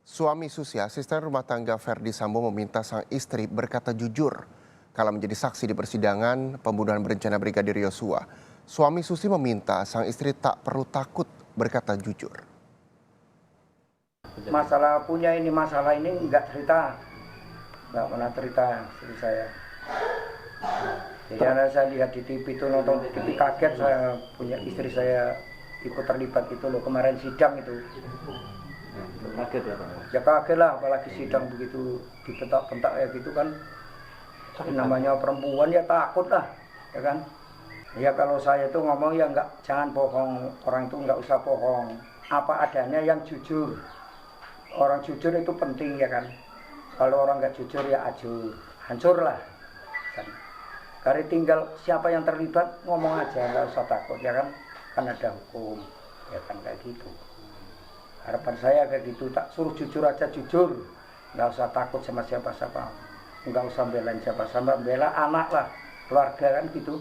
Suami Susi, asisten rumah tangga Verdi Sambo meminta sang istri berkata jujur kala menjadi saksi di persidangan pembunuhan berencana Brigadir Yosua. Suami Susi meminta sang istri tak perlu takut berkata jujur. Masalah ini nggak pernah cerita istri saya. Jadi anak saya lihat di TV itu, nonton TV kaget, saya punya istri saya ikut terlibat itu loh, kemarin sidang itu. Kaget ya Pak? Ya kaget lah, apalagi sidang begitu dibentak-bentak ya gitu kan. Namanya perempuan ya takut lah, ya kan. Ya kalau saya itu ngomong ya jangan bohong, orang itu nggak usah bohong. Apa adanya yang jujur. Orang jujur itu penting ya kan. Kalau orang nggak jujur ya hancur lah. Karena tinggal siapa yang terlibat ngomong aja, nggak usah takut ya kan. Kan ada hukum, ya kan kayak gitu. Harapan saya kayak gitu, tak suruh jujur aja jujur, nggak usah takut sama siapa-siapa, nggak usah belain siapa-siapa, bela anak lah, keluarga kan gitu.